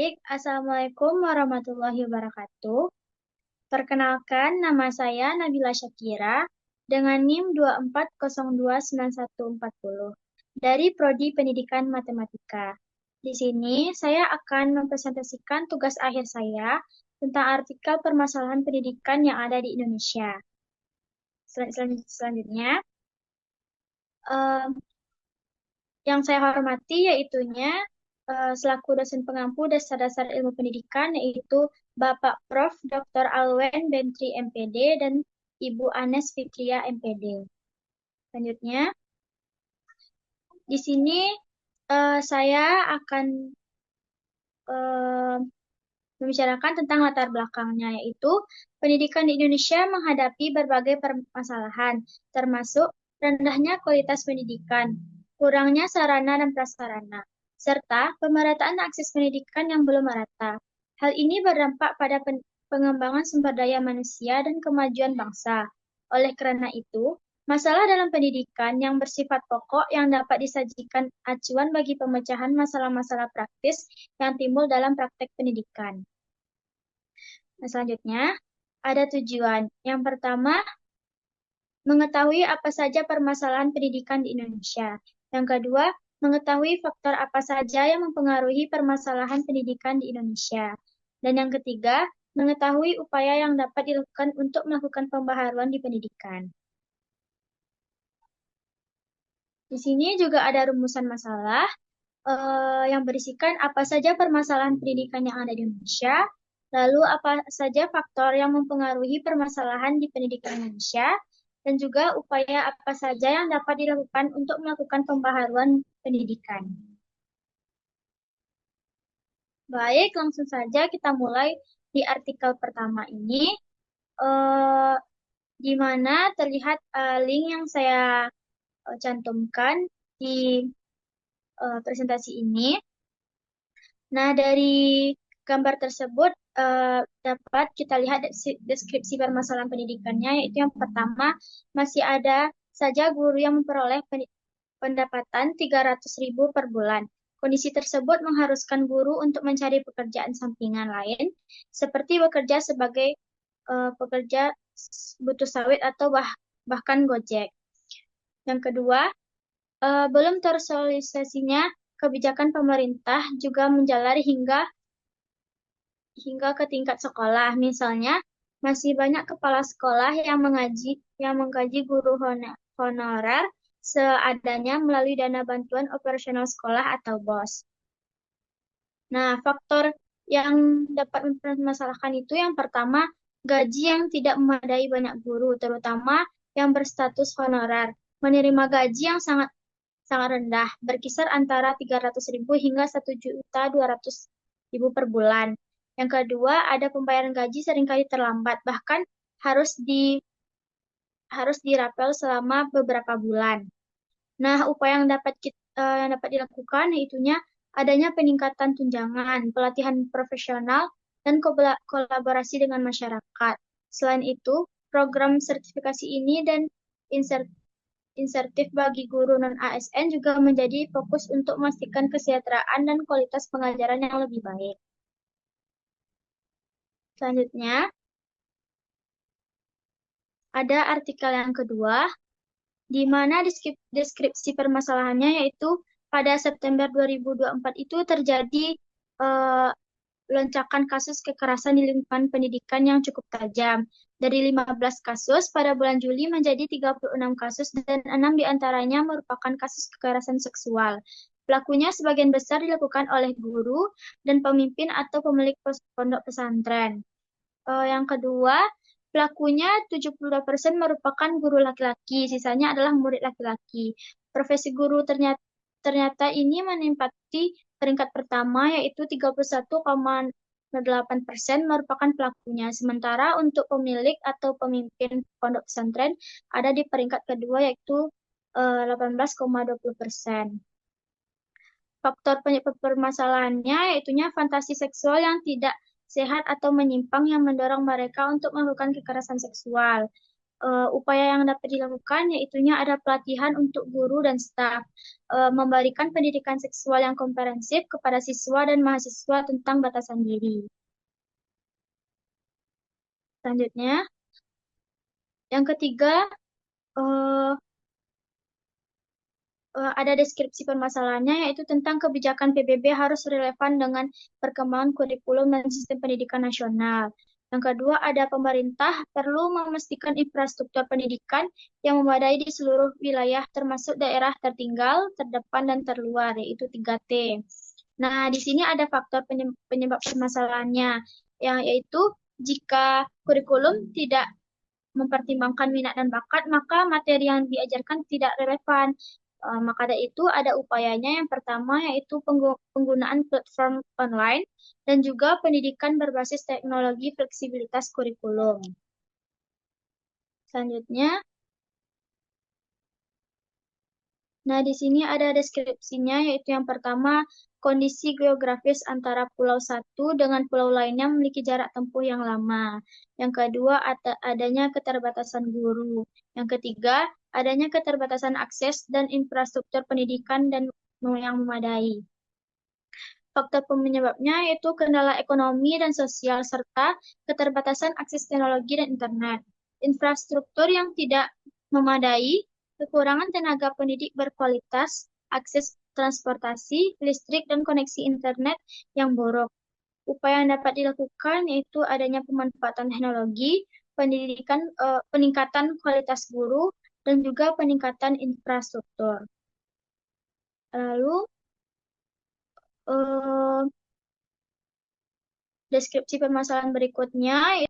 Baik, Assalamualaikum warahmatullahi wabarakatuh. Perkenalkan, nama saya Nabila Syakira dengan NIM 24029140 dari Prodi Pendidikan Matematika. Di sini saya akan mempresentasikan tugas akhir saya tentang artikel permasalahan pendidikan yang ada di Indonesia. Selanjutnya, eh, yang saya hormati yaitunya selaku dosen pengampu dasar-dasar ilmu pendidikan yaitu Bapak Prof. Dr. Alwen Bentri MPD dan Ibu Anes Fikria MPD. Selanjutnya, di sini saya akan eh, membicarakan tentang latar belakangnya, yaitu pendidikan di Indonesia menghadapi berbagai permasalahan, termasuk rendahnya kualitas pendidikan, kurangnya sarana dan prasarana, serta pemerataan akses pendidikan yang belum merata. Hal ini berdampak pada pengembangan sumber daya manusia dan kemajuan bangsa. Oleh karena itu, masalah dalam pendidikan yang bersifat pokok yang dapat disajikan acuan bagi pemecahan masalah-masalah praktis yang timbul dalam praktek pendidikan. Nah, selanjutnya, ada tujuan. Yang pertama, mengetahui apa saja permasalahan pendidikan di Indonesia. Yang kedua, mengetahui faktor apa saja yang mempengaruhi permasalahan pendidikan di Indonesia. Dan yang ketiga, mengetahui upaya yang dapat dilakukan untuk melakukan pembaharuan di pendidikan. Di sini juga ada rumusan masalah yang berisikan apa saja permasalahan pendidikan yang ada di Indonesia, lalu apa saja faktor yang mempengaruhi permasalahan di pendidikan Indonesia, dan juga upaya apa saja yang dapat dilakukan untuk melakukan pembaharuan pendidikan. Baik, langsung saja kita mulai di artikel pertama ini, eh, di mana terlihat link yang saya cantumkan di presentasi ini. Nah, dari gambar tersebut dapat kita lihat deskripsi permasalahan pendidikannya, yaitu yang pertama, masih ada saja guru yang memperoleh pendapatan 300.000 per bulan. Kondisi tersebut mengharuskan guru untuk mencari pekerjaan sampingan lain, seperti bekerja sebagai pekerja butuh sawit atau bahkan Gojek. Yang kedua, belum tersosialisasinya kebijakan pemerintah juga menjalar hingga ke tingkat sekolah. Misalnya, masih banyak kepala sekolah yang menggaji guru honorer seadanya melalui dana bantuan operasional sekolah atau BOS. Nah, faktor yang dapat mempermasalahkan itu yang pertama, gaji yang tidak memadai banyak guru, terutama yang berstatus honorer, menerima gaji yang sangat rendah, berkisar antara 300.000 hingga 1.200.000 per bulan. Yang kedua, ada pembayaran gaji seringkali terlambat, bahkan harus dirapel selama beberapa bulan. Nah, upaya yang dapat dilakukan yaitunya adanya peningkatan tunjangan, pelatihan profesional, dan kolaborasi dengan masyarakat. Selain itu, program sertifikasi ini dan insentif bagi guru non-ASN juga menjadi fokus untuk memastikan kesejahteraan dan kualitas pengajaran yang lebih baik. Selanjutnya, ada artikel yang kedua, di mana deskripsi permasalahannya yaitu pada September 2024 itu terjadi eh, lonjakan kasus kekerasan di lingkungan pendidikan yang cukup tajam. Dari 15 kasus pada bulan Juli menjadi 36 kasus dan 6 diantaranya merupakan kasus kekerasan seksual. Pelakunya sebagian besar dilakukan oleh guru dan pemimpin atau pemilik pondok pesantren. Yang kedua, pelakunya 72% merupakan guru laki-laki, sisanya adalah murid laki-laki. Profesi guru ternyata ini menempati peringkat pertama, yaitu 31,8% merupakan pelakunya. Sementara untuk pemilik atau pemimpin pondok pesantren ada di peringkat kedua, yaitu 18,20%. Faktor penyebab permasalahannya yaitunya fantasi seksual yang tidak sehat atau menyimpang yang mendorong mereka untuk melakukan kekerasan seksual. upaya yang dapat dilakukan yaitunya ada pelatihan untuk guru dan staf, memberikan pendidikan seksual yang komprehensif kepada siswa dan mahasiswa tentang batasan diri. Selanjutnya, yang ketiga, eh, ada deskripsi permasalahannya, yaitu tentang kebijakan PBB harus relevan dengan perkembangan kurikulum dan sistem pendidikan nasional. Yang kedua, ada pemerintah perlu memastikan infrastruktur pendidikan yang memadai di seluruh wilayah, termasuk daerah tertinggal, terdepan, dan terluar, yaitu 3T. Nah, di sini ada faktor penyebab permasalahannya, yang yaitu jika kurikulum tidak mempertimbangkan minat dan bakat, maka materi yang diajarkan tidak relevan. Maka dari itu ada upayanya. Yang pertama yaitu penggunaan platform online dan juga pendidikan berbasis teknologi fleksibilitas kurikulum. Selanjutnya, nah di sini ada deskripsinya, yaitu yang pertama, kondisi geografis antara pulau satu dengan pulau lainnya memiliki jarak tempuh yang lama. Yang kedua, adanya keterbatasan guru. Yang ketiga, adanya keterbatasan akses dan infrastruktur pendidikan dan yang memadai. Faktor penyebabnya yaitu kendala ekonomi dan sosial serta keterbatasan akses teknologi dan internet. Infrastruktur yang tidak memadai, kekurangan tenaga pendidik berkualitas, akses transportasi, listrik, dan koneksi internet yang buruk. Upaya yang dapat dilakukan yaitu adanya pemanfaatan teknologi, peningkatan kualitas guru, dan juga peningkatan infrastruktur. Lalu, eh, deskripsi permasalahan berikutnya